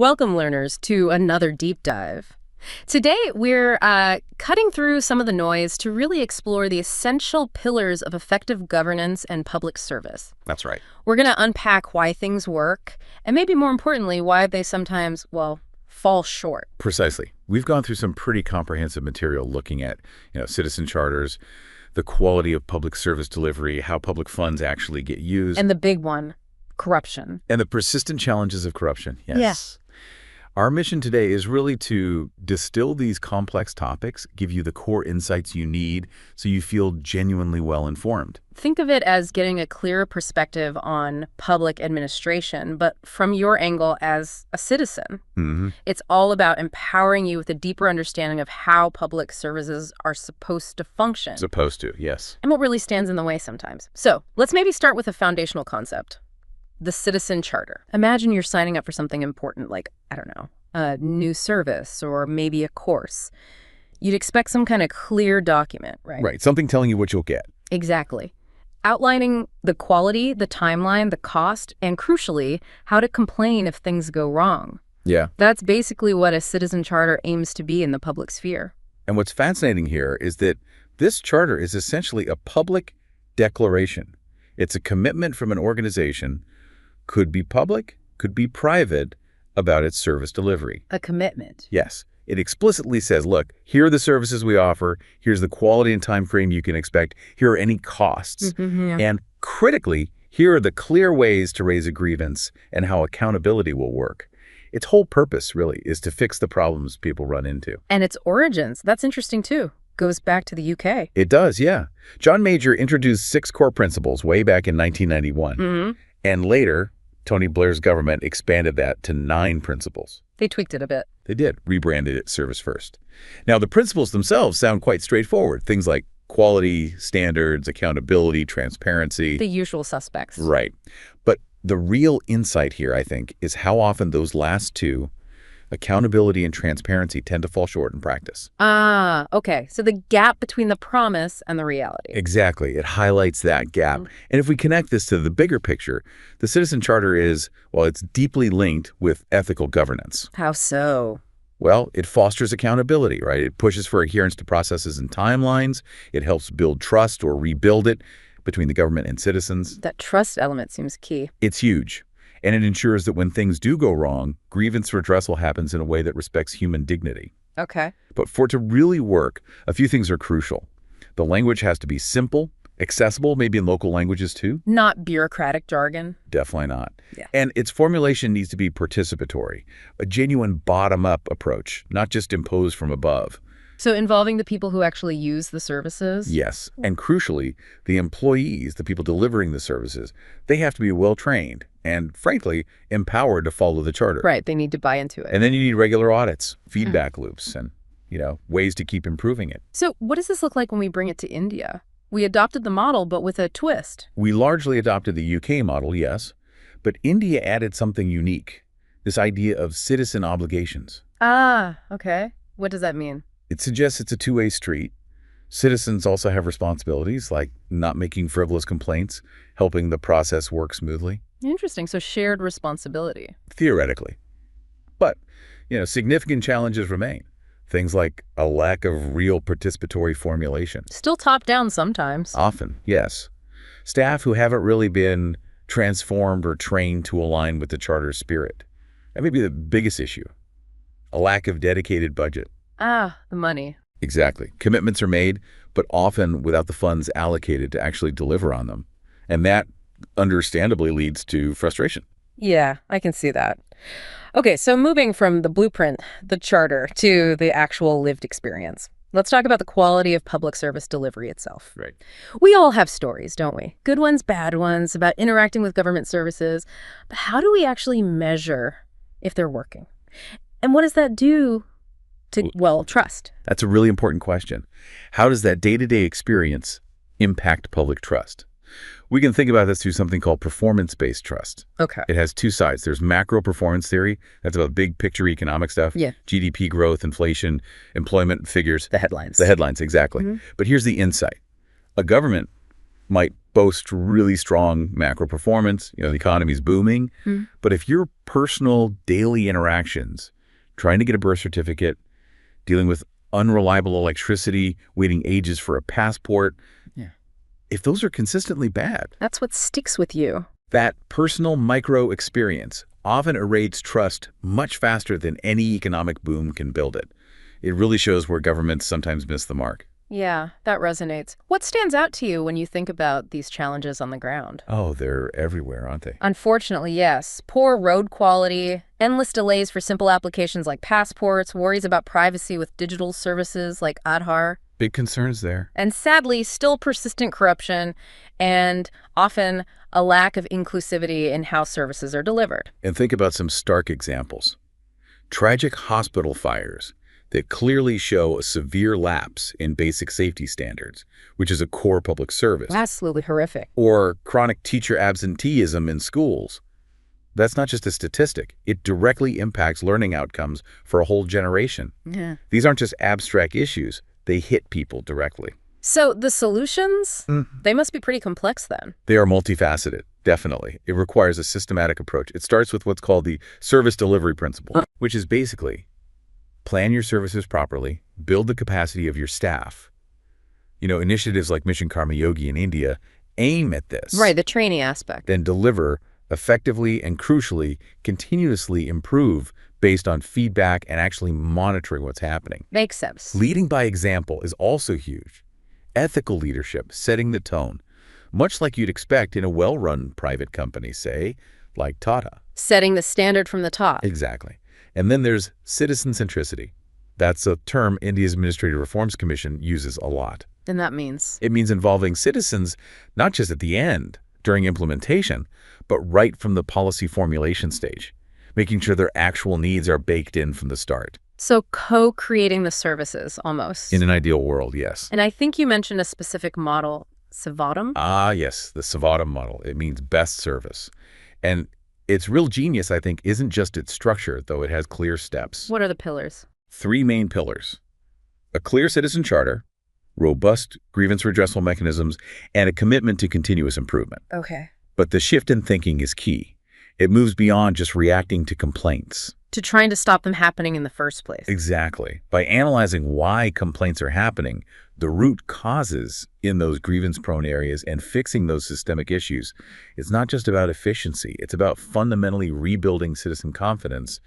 Welcome, learners, to another deep dive. Today, we're cutting through some of the noise to really explore the essential pillars of effective governance and public service. That's right. We're going to unpack why things work, and maybe more importantly, why they sometimes, well, fall short. Precisely. We've gone through some pretty comprehensive material looking at, citizen charters, the quality of public service delivery, how public funds actually get used. And the big one, corruption. And the persistent challenges of corruption. Yes. Yeah. Our mission today is really to distill these complex topics, give you the core insights you need so you feel genuinely well informed. Think of it as getting a clearer perspective on public administration, but from your angle as a citizen. Mm-hmm. It's all about empowering you with a deeper understanding of how public services are supposed to function. Supposed to, yes. And what really stands in the way sometimes. So let's maybe start with a foundational concept. The citizen charter. Imagine you're signing up for something important like, I don't know, a new service or maybe a course. You'd expect some kind of clear document, right? Right, something telling you what you'll get. Exactly. Outlining the quality, the timeline, the cost, and crucially, how to complain if things go wrong. Yeah. That's basically what a citizen charter aims to be in the public sphere. And what's fascinating here is that this charter is essentially a public declaration. It's a commitment from an organization, could be public, could be private, about its service delivery. A commitment. Yes. It explicitly says, look, here are the services we offer, here's the quality and time frame you can expect, here are any costs, and critically, here are the clear ways to raise a grievance and how accountability will work. Its whole purpose, really, is to fix the problems people run into. And its origins, that's interesting too. Goes back to the UK. It does, yeah. John Major introduced 6 core principles way back in 1991, and later, Tony Blair's government expanded that to 9 principles. They tweaked it a bit. They did, rebranded it Service First. Now, the principles themselves sound quite straightforward. Things like quality, standards, accountability, transparency. The usual suspects. Right. But the real insight here, I think, is how often those last 2, accountability and transparency, tend to fall short in practice. Ah, okay. So the gap between the promise and the reality. Exactly. It highlights that gap. And if we connect this to the bigger picture, the Citizen Charter is, well, it's deeply linked with ethical governance. How so? Well, it fosters accountability, right? It pushes for adherence to processes and timelines. It helps build trust or rebuild it between the government and citizens. That trust element seems key. It's huge. And it ensures that when things do go wrong, grievance redressal happens in a way that respects human dignity. Okay. But for it to really work, a few things are crucial. The language has to be simple, accessible, maybe in local languages too. Not bureaucratic jargon. Definitely not. Yeah. And its formulation needs to be participatory, a genuine bottom-up approach, not just imposed from above. So involving the people who actually use the services? Yes. And crucially, the employees, the people delivering the services, they have to be well-trained and, frankly, empowered to follow the charter. Right. They need to buy into it. And then you need regular audits, feedback loops, and, ways to keep improving it. So what does this look like when we bring it to India? We adopted the model, but with a twist. We largely adopted the UK model, yes, but India added something unique, this idea of citizen obligations. Ah, okay. What does that mean? It suggests it's a two-way street. Citizens also have responsibilities like not making frivolous complaints, helping the process work smoothly. Interesting. So shared responsibility. Theoretically. But, significant challenges remain. Things like a lack of real participatory formulation. Still top-down sometimes. Often, yes. Staff who haven't really been transformed or trained to align with the charter's spirit. That may be the biggest issue. A lack of dedicated budget. Ah, the money. Exactly. Commitments are made, but often without the funds allocated to actually deliver on them. And that understandably leads to frustration. Yeah, I can see that. Okay, so moving from the blueprint, the charter, to the actual lived experience. Let's talk about the quality of public service delivery itself. Right. We all have stories, don't we? Good ones, bad ones, about interacting with government services. But how do we actually measure if they're working? And what does that do to, trust? That's a really important question. How does that day-to-day experience impact public trust? We can think about this through something called performance-based trust. Okay. It has 2 sides. There's macro performance theory. That's about big picture economic stuff. Yeah. GDP growth, inflation, employment figures. The headlines. The headlines, exactly. But here's the insight. A government might boast really strong macro performance, the economy's booming. But if your personal daily interactions, trying to get a birth certificate, dealing with unreliable electricity, waiting ages for a passport, if those are consistently bad, That's what sticks with you. that personal micro experience often erodes trust much faster than any economic boom can build it. It really shows where governments sometimes miss the mark. Yeah, that resonates. What stands out to you when you think about these challenges on the ground? Oh, they're everywhere, aren't they? Unfortunately, yes. Poor road quality, endless delays for simple applications like passports, worries about privacy with digital services like Aadhaar, Big concerns there. and sadly, still persistent corruption and often a lack of inclusivity in how services are delivered. And think about some stark examples. Tragic hospital fires that clearly show a severe lapse in basic safety standards, which is a core public service. Absolutely horrific. Or chronic teacher absenteeism in schools. That's not just a statistic. It directly impacts learning outcomes for a whole generation. Yeah. These aren't just abstract issues. They hit people directly. So the solutions, they must be pretty complex then. They are multifaceted, definitely. It requires a systematic approach. It starts with what's called the service delivery principle, which is basically plan your services properly, build the capacity of your staff. Initiatives like Mission Karma Yogi in India aim at this. Right, the training aspect. Then deliver effectively and crucially, continuously improve based on feedback and actually monitoring what's happening. Makes sense. Leading by example is also huge. Ethical leadership, setting the tone, much like you'd expect in a well-run private company, say, like Tata. Setting the standard from the top. Exactly. And then there's citizen centricity. That's a term India's Administrative Reforms Commission uses a lot. And that means? It means involving citizens not just at the end, during implementation, but right from the policy formulation stage, making sure their actual needs are baked in from the start. So co-creating the services, almost. In an ideal world, yes. And I think you mentioned a specific model, Savatam? Ah, yes, the Savatam model. It means best service. And its real genius, I think, isn't just its structure, though it has clear steps. What are the pillars? 3 main pillars: a clear citizen charter, robust grievance redressal mechanisms, and a commitment to continuous improvement. Okay. But the shift in thinking is key. It moves beyond just reacting to complaints. To trying to stop them happening in the first place. Exactly. By analyzing why complaints are happening, the root causes in those grievance-prone areas, and fixing those systemic issues, it's not just about efficiency. It's about fundamentally rebuilding citizen confidence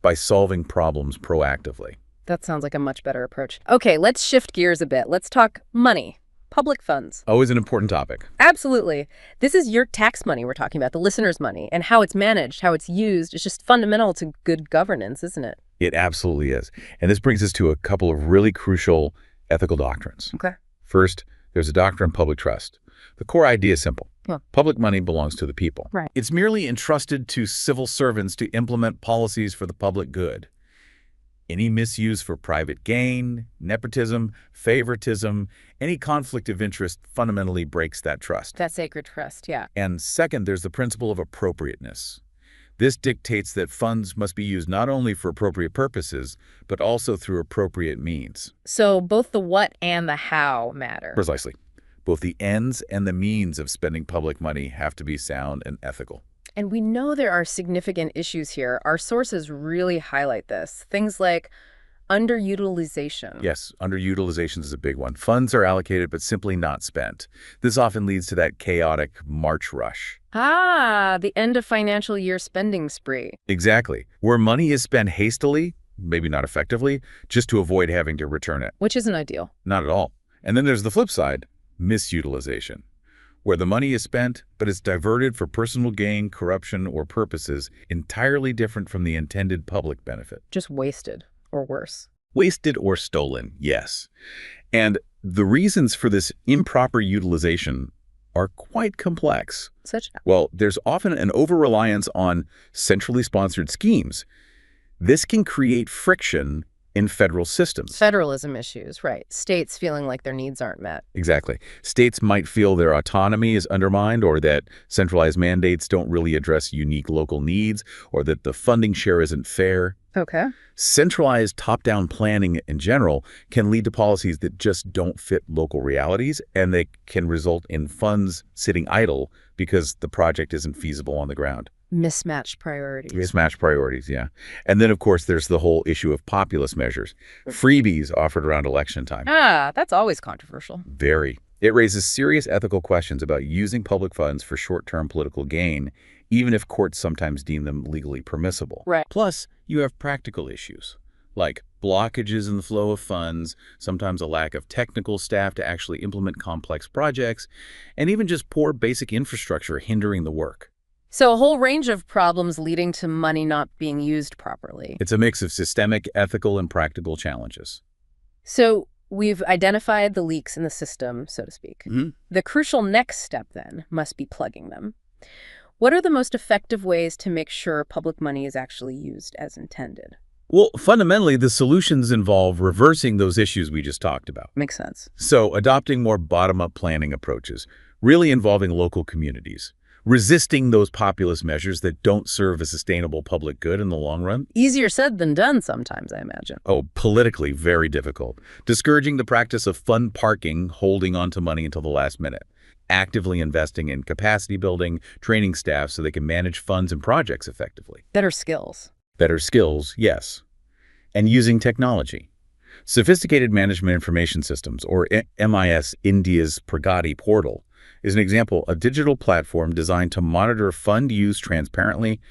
by solving problems proactively. That sounds like a much better approach. Okay, let's shift gears a bit. Let's talk money. Public funds. Always an important topic. Absolutely. This is your tax money we're talking about, the listener's money, and how it's managed, how it's used. It's just fundamental to good governance, isn't it? It absolutely is. And this brings us to a couple of really crucial ethical doctrines. Okay. First, there's a doctrine of public trust. The core idea is simple. Yeah. Public money belongs to the people. Right. It's merely entrusted to civil servants to implement policies for the public good. Any misuse for private gain, nepotism, favoritism, any conflict of interest fundamentally breaks that trust. That sacred trust, yeah. And second, there's the principle of appropriateness. This dictates that funds must be used not only for appropriate purposes, but also through appropriate means. So both the what and the how matter. Precisely. Both the ends and the means of spending public money have to be sound and ethical. And we know there are significant issues here. Our sources really highlight this. Things like underutilization. Yes, underutilization is a big one. Funds are allocated but simply not spent. This often leads to that chaotic March rush. The end of financial year spending spree. Exactly. Where money is spent hastily, maybe not effectively, just to avoid having to return it. Which isn't ideal. Not at all. And then there's the flip side, misutilization, where the money is spent, but it's diverted for personal gain, corruption, or purposes entirely different from the intended public benefit. Just wasted, or worse. Wasted or stolen, yes. And the reasons for this improper utilization are quite complex. Well, there's often an over-reliance on centrally sponsored schemes. This can create friction in federal systems. Federalism issues, right. States feeling like their needs aren't met. Exactly. States might feel their autonomy is undermined, or that centralized mandates don't really address unique local needs, or that the funding share isn't fair. Okay. Centralized top-down planning in general can lead to policies that just don't fit local realities, and they can result in funds sitting idle because the project isn't feasible on the ground. Mismatched priorities. Mismatched priorities, yeah. And then, of course, there's the whole issue of populist measures. Freebies offered around election time. That's always controversial. Very. It raises serious ethical questions about using public funds for short-term political gain, even if courts sometimes deem them legally permissible. Right. Plus, you have practical issues, like blockages in the flow of funds, sometimes a lack of technical staff to actually implement complex projects, and even just poor basic infrastructure hindering the work. So a whole range of problems leading to money not being used properly. It's a mix of systemic, ethical, and practical challenges. So we've identified the leaks in the system, so to speak. Mm-hmm. The crucial next step, then, must be plugging them. What are the most effective ways to make sure public money is actually used as intended? Well, fundamentally, the solutions involve reversing those issues we just talked about. Makes sense. So adopting more bottom-up planning approaches, really involving local communities. Resisting those populist measures that don't serve a sustainable public good in the long run. Easier said than done sometimes, I imagine. Oh, politically very difficult. Discouraging the practice of fund parking, holding on to money until the last minute. Actively investing in capacity building, training staff so they can manage funds and projects effectively. Better skills. Better skills, yes. And using technology. Sophisticated Management Information Systems, or MIS, India's Probity portal, is an example, a digital platform designed to monitor fund use transparently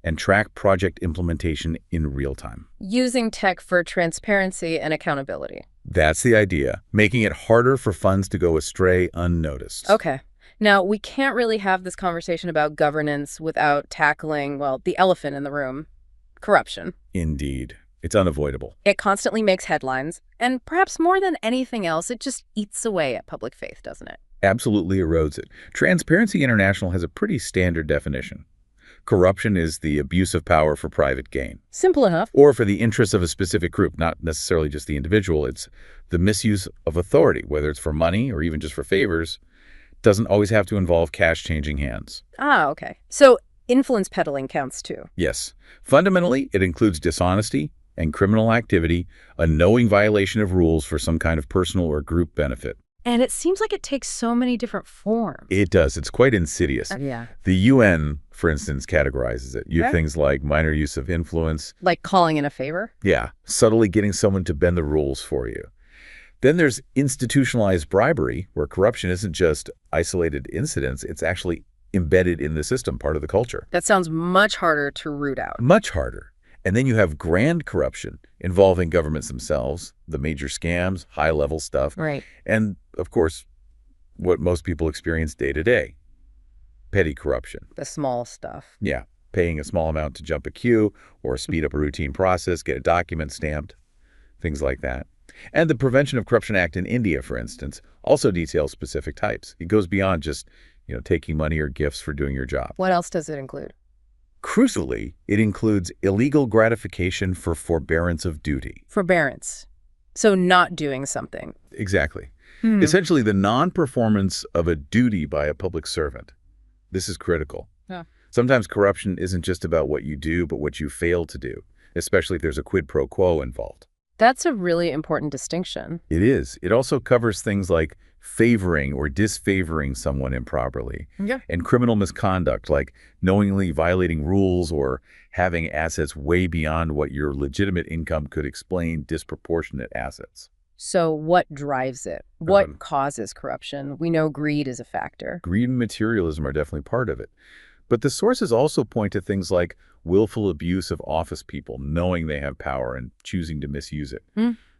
and track project implementation in real time. Using tech for transparency and accountability. That's the idea, making it harder for funds to go astray unnoticed. Okay. Now, we can't really have this conversation about governance without tackling, well, the elephant in the room, corruption. Indeed. It's unavoidable. It constantly makes headlines, and perhaps more than anything else, it just eats away at public faith, doesn't it? Absolutely erodes it. Transparency International has a pretty standard definition. Corruption is the abuse of power for private gain. Simple enough. Or for the interests of a specific group, not necessarily just the individual. It's the misuse of authority, whether it's for money or even just for favors. Doesn't always have to involve cash changing hands. Okay. So influence peddling counts too. Yes. Fundamentally, it includes dishonesty and criminal activity, a knowing violation of rules for some kind of personal or group benefit. And it seems like it takes so many different forms. It does. It's quite insidious. Yeah. The UN, for instance, categorizes it. You have Okay. things like minor use of influence. Like calling in a favor? Yeah, subtly getting someone to bend the rules for you. Then there's institutionalized bribery, where corruption isn't just isolated incidents, it's actually embedded in the system, part of the culture. That sounds much harder to root out. Much harder. And then you have grand corruption involving governments themselves, the major scams, high-level stuff. Right. And, of course, what most people experience day to day, petty corruption. The small stuff. Yeah, paying a small amount to jump a queue or speed up a routine process, get a document stamped, things like that. And the Prevention of Corruption Act in India, for instance, also details specific types. It goes beyond just, taking money or gifts for doing your job. What else does it include? Crucially, it includes illegal gratification for forbearance of duty. Forbearance. So not doing something. Exactly. Essentially, the non-performance of a duty by a public servant. This is critical. Yeah. Sometimes corruption isn't just about what you do, but what you fail to do, especially if there's a quid pro quo involved. That's a really important distinction. It is. It also covers things like favoring or disfavoring someone improperly, Yeah. and criminal misconduct like knowingly violating rules or having assets way beyond what your legitimate income could explain disproportionate assets. So what drives it? What causes corruption? We know greed is a factor. Greed and materialism are definitely part of it. But the sources also point to things like willful abuse of office people, knowing they have power and choosing to misuse it.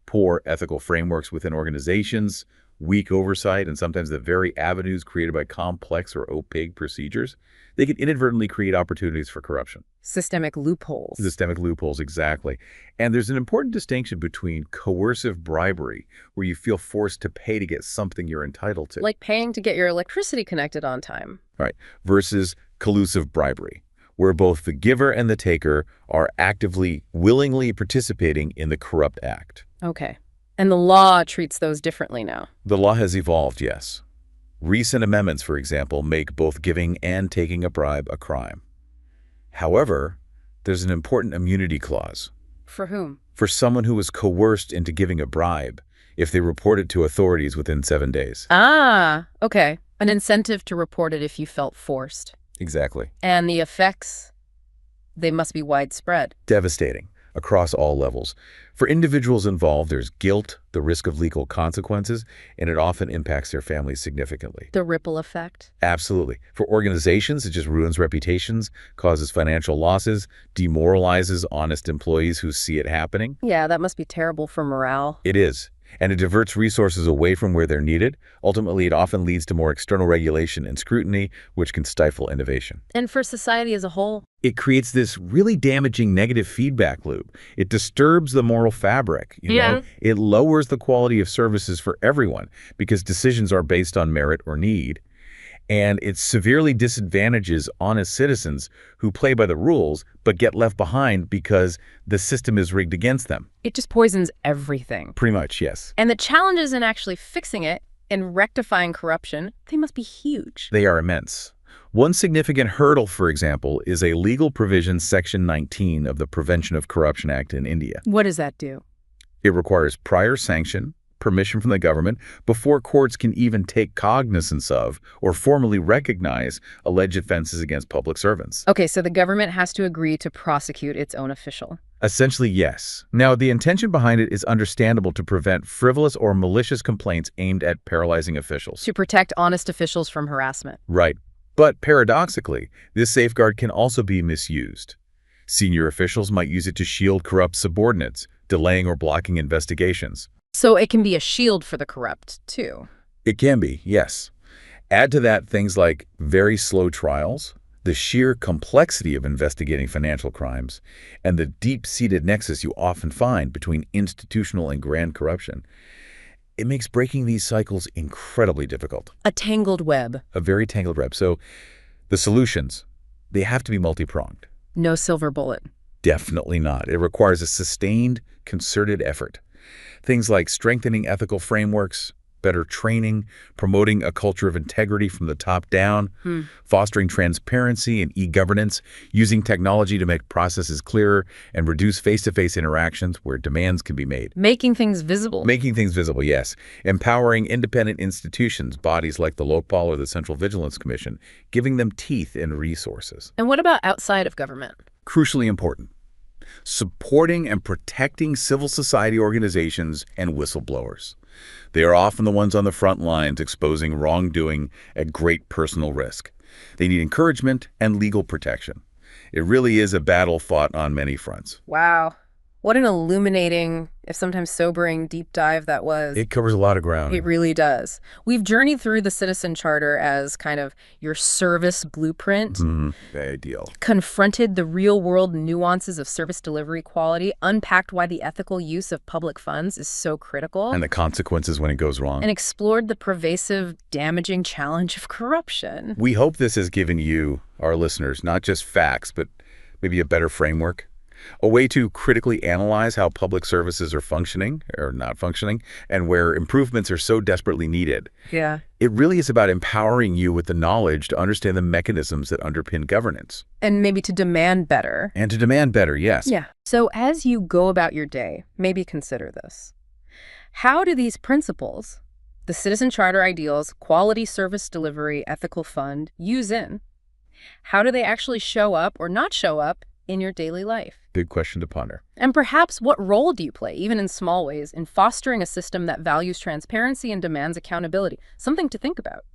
Poor ethical frameworks within organizations, weak oversight, and sometimes the very avenues created by complex or opaque procedures, they can inadvertently create opportunities for corruption. Systemic loopholes. Systemic loopholes, exactly. And there's an important distinction between coercive bribery, where you feel forced to pay to get something you're entitled to. Like paying to get your electricity connected on time. Right. Versus collusive bribery, where both the giver and the taker are actively, willingly participating in the corrupt act. Okay. And the law treats those differently now. The law has evolved, yes. Recent amendments, for example, make both giving and taking a bribe a crime. However, there's an important immunity clause. For whom? For someone who was coerced into giving a bribe if they report it to authorities within 7 days. Ah, okay. An incentive to report it if you felt forced. Exactly. And the effects, they must be widespread. Devastating across all levels. For individuals involved, there's guilt, the risk of legal consequences, and it often impacts their families significantly. The ripple effect. Absolutely. For organizations, it just ruins reputations, causes financial losses, demoralizes honest employees who see it happening. Yeah, that must be terrible for morale. It is. And it diverts resources away from where they're needed. Ultimately, it often leads to more external regulation and scrutiny, which can stifle innovation. And for society as a whole? It creates this really damaging negative feedback loop. It disturbs the moral fabric, you know? It lowers the quality of services for everyone because decisions are based on merit or need. And it severely disadvantages honest citizens who play by the rules but get left behind because the system is rigged against them. It just poisons everything. Pretty much, yes. And the challenges in actually fixing it and rectifying corruption, they must be huge. They are immense. One significant hurdle, for example, is a legal provision, Section 19 of the Prevention of Corruption Act in India. What does that do? It requires prior sanction, permission from the government, before courts can even take cognizance of or formally recognize alleged offenses against public servants. Okay, so the government has to agree to prosecute its own official. Essentially, yes. Now, the intention behind it is understandable to prevent frivolous or malicious complaints aimed at paralyzing officials. To protect honest officials from harassment. Right. But paradoxically, this safeguard can also be misused. Senior officials might use it to shield corrupt subordinates, delaying or blocking investigations. So it can be a shield for the corrupt, too. It can be, yes. Add to that things like very slow trials, the sheer complexity of investigating financial crimes, and the deep-seated nexus you often find between institutional and grand corruption. It makes breaking these cycles incredibly difficult. A tangled web. A very tangled web. So the solutions, they have to be multi-pronged. No silver bullet. Definitely not. It requires a sustained, concerted effort. Things like strengthening ethical frameworks, better training, promoting a culture of integrity from the top down, fostering transparency and e-governance, using technology to make processes clearer and reduce face-to-face interactions where demands can be made. Making things visible. Making things visible, yes. Empowering independent institutions, bodies like the Lokpal or the Central Vigilance Commission, giving them teeth and resources. And what about outside of government? Crucially important. Supporting and protecting civil society organizations and whistleblowers. They are often the ones on the front lines exposing wrongdoing at great personal risk. They need encouragement and legal protection. It really is a battle fought on many fronts. Wow. What an illuminating, if sometimes sobering, deep dive that was. It covers a lot of ground. It really does. We've journeyed through the Citizen Charter as kind of your service blueprint. Ideal. Confronted the real-world nuances of service delivery quality, unpacked why the ethical use of public funds is so critical. And the consequences when it goes wrong. And explored the pervasive, damaging challenge of corruption. We hope this has given you, our listeners, not just facts, but maybe a better framework. A way to critically analyze how public services are functioning or not functioning and where improvements are so desperately needed. Yeah. It really is about empowering you with the knowledge to understand the mechanisms that underpin governance. And maybe to demand better. And to demand better, yes. Yeah. So as you go about your day, maybe consider this. How do these principles, the Citizen Charter ideals, quality service delivery, ethical fund, use in? How do they actually show up or not show up in your daily life? Big question to ponder. And perhaps what role do you play, even in small ways, in fostering a system that values transparency and demands accountability? Something to think about.